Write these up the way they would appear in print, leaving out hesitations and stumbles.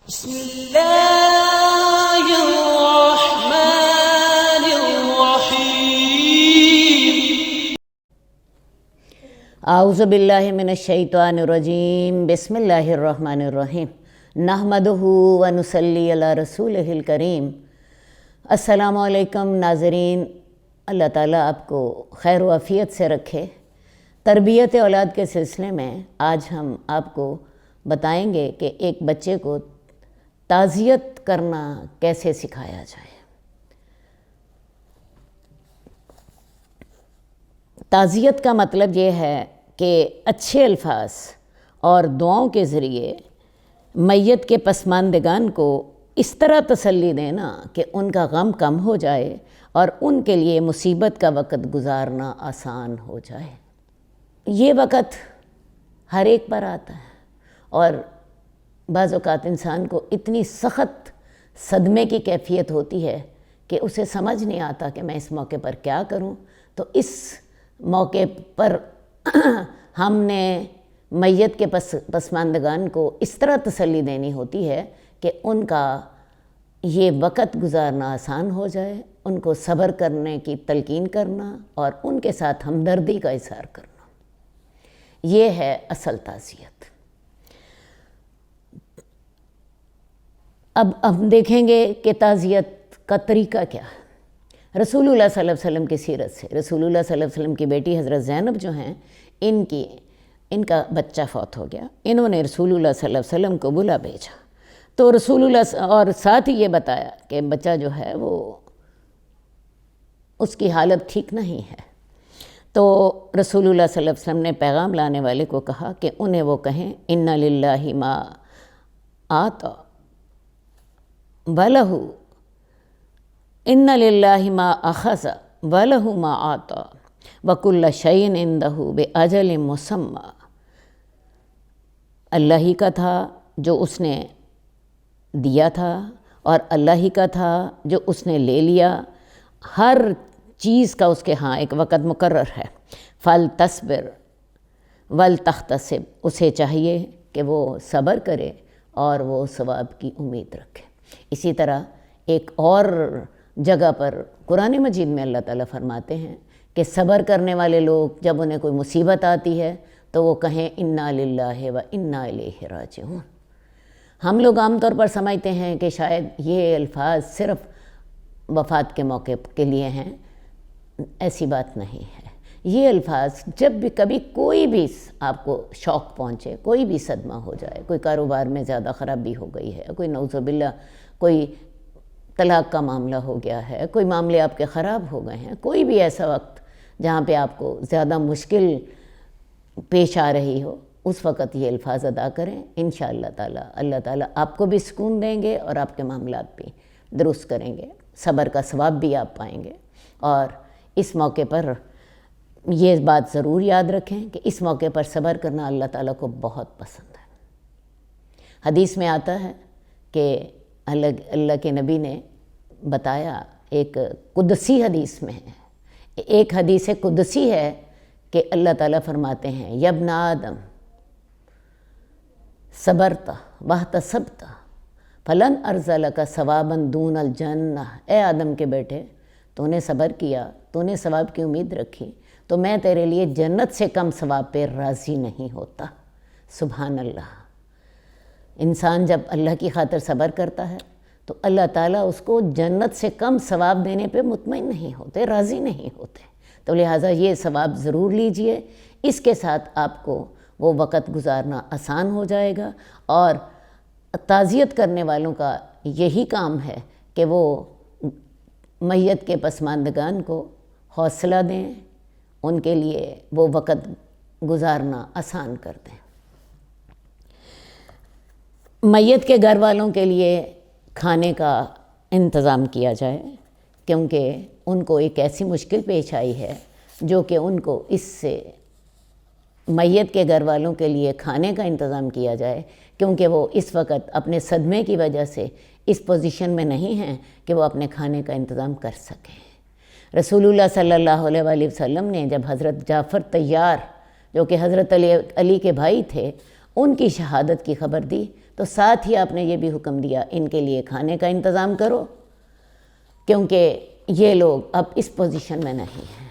بسم اللہ الرحمن الرحیم۔ اعوذ باللہ من الشیطان الرجیم، بسم اللہ الرحمن الرحیم، نحمدہ ونصلی علی رسولہ الکریم۔ السلام علیکم ناظرین، اللہ تعالیٰ آپ کو خیر و عافیت سے رکھے۔ تربیت اولاد کے سلسلے میں آج ہم آپ کو بتائیں گے کہ ایک بچے کو تعزیت کرنا کیسے سکھایا جائے۔ تعزیت کا مطلب یہ ہے کہ اچھے الفاظ اور دعاؤں کے ذریعے میت کے پسماندگان کو اس طرح تسلی دینا کہ ان کا غم کم ہو جائے اور ان کے لیے مصیبت کا وقت گزارنا آسان ہو جائے۔ یہ وقت ہر ایک پر آتا ہے اور بعض اوقات انسان کو اتنی سخت صدمے کی کیفیت ہوتی ہے کہ اسے سمجھ نہیں آتا کہ میں اس موقع پر کیا کروں۔ تو اس موقع پر ہم نے میت کے پسماندگان کو اس طرح تسلی دینی ہوتی ہے کہ ان کا یہ وقت گزارنا آسان ہو جائے، ان کو صبر کرنے کی تلقین کرنا اور ان کے ساتھ ہمدردی کا اظہار کرنا۔ یہ ہے اصل تعزیت۔ اب ہم دیکھیں گے کہ تعزیت کا طریقہ کیا ہے۔ رسول اللہ صلی اللہ علیہ وسلم کی سیرت سے، رسول اللہ صلی اللہ علیہ وسلم کی بیٹی حضرت زینب جو ہیں، ان کا بچہ فوت ہو گیا۔ انہوں نے رسول اللہ صلی اللہ علیہ وسلم کو بلا بھیجا تو رسول اللہ اور ساتھ ہی یہ بتایا کہ بچہ جو ہے وہ اس کی حالت ٹھیک نہیں ہے۔ تو رسول اللہ صلی اللہ علیہ وسلم نے پیغام لانے والے کو کہا کہ انہیں وہ کہیں اِنَّ لِلَّهِ مَا آتَى وَلَهُ اِنَّ لِلَّهِ مَا أَخَذَ وَلَهُ مَا آتَى وَكُلَّ شَيْءٍ عِندَهُ بِأَجَلٍ مُّسَمًّى۔ اللہ ہی کا تھا جو اس نے دیا تھا اور اللہ ہی کا تھا جو اس نے لے لیا۔ ہر چیز کا اس کے ہاں ایک وقت مقرر ہے۔ فَلْتَصْبِرْ وَلْتَحْتَسِبْ، اسے چاہیے کہ وہ صبر کرے اور وہ ثواب کی امید رکھے۔ اسی طرح ایک اور جگہ پر قرآن مجید میں اللہ تعالیٰ فرماتے ہیں کہ صبر کرنے والے لوگ جب انہیں کوئی مصیبت آتی ہے تو وہ کہیں اِنَّا لِلَّهِ وَإِنَّا إِلَيْهِ رَاجِعُونَ۔ ہم لوگ عام طور پر سمجھتے ہیں کہ شاید یہ الفاظ صرف وفات کے موقع کے لیے ہیں، ایسی بات نہیں ہے۔ یہ الفاظ جب بھی کبھی کوئی بھی آپ کو شوق پہنچے، کوئی بھی صدمہ ہو جائے، کوئی کاروبار میں زیادہ خرابی ہو گئی ہے، کوئی نعوذ باللہ کوئی طلاق کا معاملہ ہو گیا ہے، کوئی معاملے آپ کے خراب ہو گئے ہیں، کوئی بھی ایسا وقت جہاں پہ آپ کو زیادہ مشکل پیش آ رہی ہو، اس وقت یہ الفاظ ادا کریں۔ انشاءاللہ تعالیٰ اللہ تعالیٰ آپ کو بھی سکون دیں گے اور آپ کے معاملات بھی درست کریں گے، صبر کا ثواب بھی آپ پائیں گے۔ اور اس موقع پر یہ بات ضرور یاد رکھیں کہ اس موقع پر صبر کرنا اللہ تعالیٰ کو بہت پسند ہے۔ حدیث میں آتا ہے کہ اللہ کے نبی نے بتایا، ایک قدسی حدیث میں ہے، ایک حدیث قدسی ہے کہ اللہ تعالیٰ فرماتے ہیں یا ابن آدم صبرت واحتسبت فلن ارض لک ثوابا دون الجنہ۔ اے آدم کے بیٹے، تو نے صبر کیا، تو نے ثواب کی امید رکھی، تو میں تیرے لیے جنت سے کم ثواب پہ راضی نہیں ہوتا۔ سبحان اللہ۔ انسان جب اللہ کی خاطر صبر کرتا ہے تو اللہ تعالیٰ اس کو جنت سے کم ثواب دینے پہ مطمئن نہیں ہوتے، راضی نہیں ہوتے۔ تو لہٰذا یہ ثواب ضرور لیجئے، اس کے ساتھ آپ کو وہ وقت گزارنا آسان ہو جائے گا۔ اور تعزیت کرنے والوں کا یہی کام ہے کہ وہ میت کے پسماندگان کو حوصلہ دیں، ان کے لیے وہ وقت گزارنا آسان کر دیں۔ میت کے گھر والوں کے لیے کھانے کا انتظام کیا جائے، کیونکہ ان کو ایک ایسی مشکل پیش آئی ہے جو کہ ان کو اس سے میت کے گھر والوں کے لیے کھانے کا انتظام کیا جائے، کیونکہ وہ اس وقت اپنے صدمے کی وجہ سے اس پوزیشن میں نہیں ہیں کہ وہ اپنے کھانے کا انتظام کر سکیں۔ رسول اللہ صلی اللہ علیہ وآلہ وسلم نے جب حضرت جعفر طیار جو کہ حضرت علی کے بھائی تھے، ان کی شہادت کی خبر دی تو ساتھ ہی آپ نے یہ بھی حکم دیا ان کے لیے کھانے کا انتظام کرو، کیونکہ یہ لوگ اب اس پوزیشن میں نہیں ہیں۔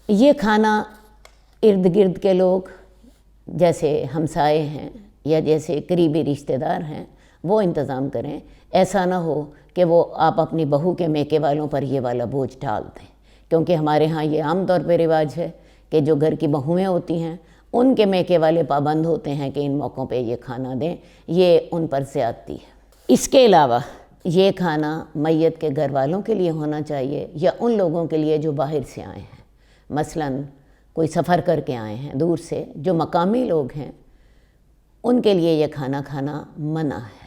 یہ کھانا ارد گرد کے لوگ جیسے ہمسائے ہیں یا جیسے قریبی رشتہ دار ہیں وہ انتظام کریں، ایسا نہ ہو کہ وہ آپ اپنی بہو کے میکے والوں پر یہ والا بوجھ ڈال دیں، کیونکہ ہمارے ہاں یہ عام طور پہ رواج ہے کہ جو گھر کی بہویں ہوتی ہیں ان کے میکے والے پابند ہوتے ہیں کہ ان موقعوں پہ یہ کھانا دیں، یہ ان پر زیادتی ہے۔ اس کے علاوہ یہ کھانا میت کے گھر والوں کے لیے ہونا چاہیے یا ان لوگوں کے لیے جو باہر سے آئے ہیں، مثلاً کوئی سفر کر کے آئے ہیں دور سے، جو مقامی لوگ ہیں ان کے لیے یہ کھانا کھانا منع ہے،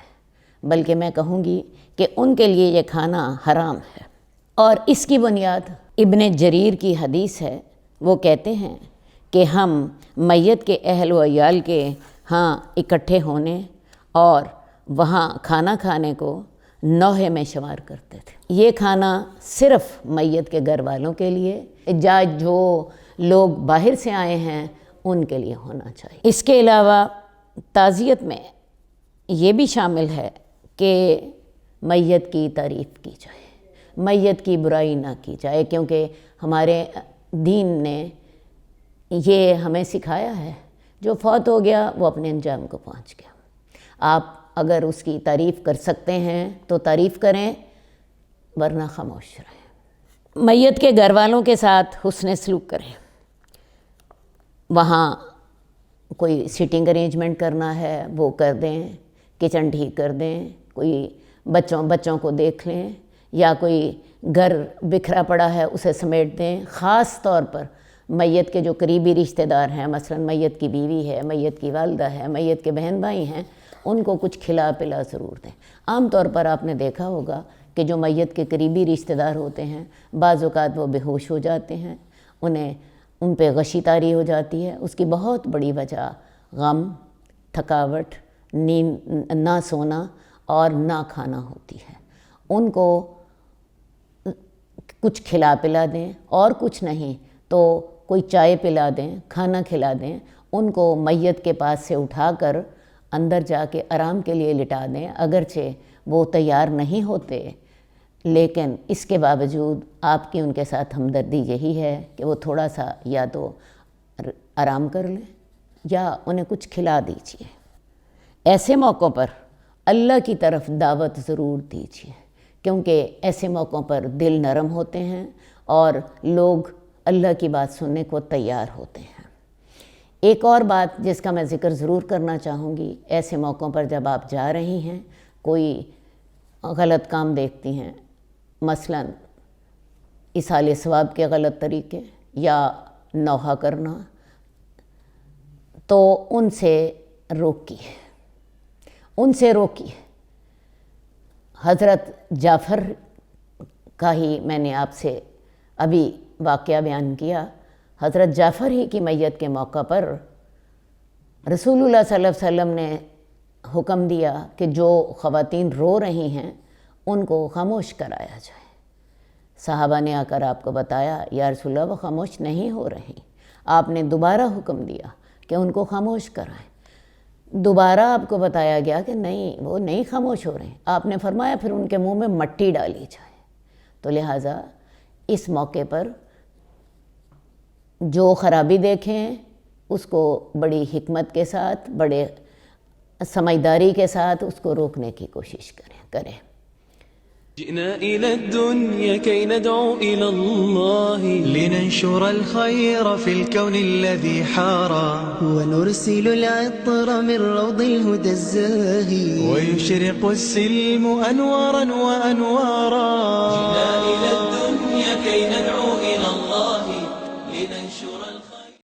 بلکہ میں کہوں گی کہ ان کے لیے یہ کھانا حرام ہے۔ اور اس کی بنیاد ابن جریر کی حدیث ہے، وہ کہتے ہیں کہ ہم میت کے اہل و عیال کے ہاں اکٹھے ہونے اور وہاں کھانا کھانے کو نوحے میں شمار کرتے تھے۔ یہ کھانا صرف میت کے گھر والوں کے لیے یا جو لوگ باہر سے آئے ہیں ان کے لیے ہونا چاہیے۔ اس کے علاوہ تعزیت میں یہ بھی شامل ہے کہ میت کی تعریف کی جائے، میت کی برائی نہ کی جائے، کیونکہ ہمارے دین نے یہ ہمیں سکھایا ہے جو فوت ہو گیا وہ اپنے انجام کو پہنچ گیا۔ آپ اگر اس کی تعریف کر سکتے ہیں تو تعریف کریں، ورنہ خاموش رہیں۔ میت کے گھر والوں کے ساتھ حسن سلوک کریں، وہاں کوئی سیٹنگ ارینجمنٹ کرنا ہے وہ کر دیں، کچن ٹھیک کر دیں، کوئی بچوں کو دیکھ لیں، یا کوئی گھر بکھرا پڑا ہے اسے سمیٹ دیں۔ خاص طور پر میت کے جو قریبی رشتہ دار ہیں، مثلا میت کی بیوی ہے، میت کی والدہ ہے، میت کے بہن بھائی ہیں، ان کو کچھ کھلا پلا ضرور دیں۔ عام طور پر آپ نے دیکھا ہوگا کہ جو میت کے قریبی رشتہ دار ہوتے ہیں بعض اوقات وہ بے ہوش ہو جاتے ہیں، ان پہ غشی طاری ہو جاتی ہے۔ اس کی بہت بڑی وجہ غم، تھکاوٹ، نیند نہ سونا اور نہ کھانا ہوتی ہے۔ ان کو کچھ کھلا پلا دیں، اور کچھ نہیں تو کوئی چائے پلا دیں، کھانا کھلا دیں، ان کو میت کے پاس سے اٹھا کر اندر جا کے آرام کے لیے لٹا دیں۔ اگرچہ وہ تیار نہیں ہوتے، لیکن اس کے باوجود آپ کی ان کے ساتھ ہمدردی یہی ہے کہ وہ تھوڑا سا یا تو آرام کر لیں یا انہیں کچھ کھلا دیجیے۔ ایسے موقعوں پر اللہ کی طرف دعوت ضرور دیجیے، کیونکہ ایسے موقعوں پر دل نرم ہوتے ہیں اور لوگ اللہ کی بات سننے کو تیار ہوتے ہیں۔ ایک اور بات جس کا میں ذکر ضرور کرنا چاہوں گی، ایسے موقعوں پر جب آپ جا رہی ہیں، کوئی غلط کام دیکھتی ہیں، مثلا ایصال ثواب کے غلط طریقے یا نوحہ کرنا، تو ان سے روکیے۔ حضرت جعفر کا ہی میں نے آپ سے ابھی واقعہ بیان کیا۔ حضرت جعفر ہی کی میت کے موقع پر رسول اللہ صلی اللہ علیہ وسلم نے حکم دیا کہ جو خواتین رو رہی ہیں ان کو خاموش کرایا جائے۔ صحابہ نے آ کر آپ کو بتایا، یا رسول اللہ وہ خاموش نہیں ہو رہی۔ آپ نے دوبارہ حکم دیا کہ ان کو خاموش کرائیں۔ دوبارہ آپ کو بتایا گیا کہ نہیں، وہ نہیں خاموش ہو رہے ہیں۔ آپ نے فرمایا پھر ان کے منہ میں مٹی ڈالی جائے۔ تو لہٰذا اس موقع پر جو خرابی دیکھیں اس کو بڑی حکمت کے ساتھ، بڑے سمجھداری کے ساتھ اس کو روکنے کی کوشش کریں۔ جئنا إلى الدنيا كي ندعو إلى الله لننشر الخير في الكون الذي حارى ونرسل العطر من روض الهدى الزاهي ويشرق السلم أنوارا وأنوارا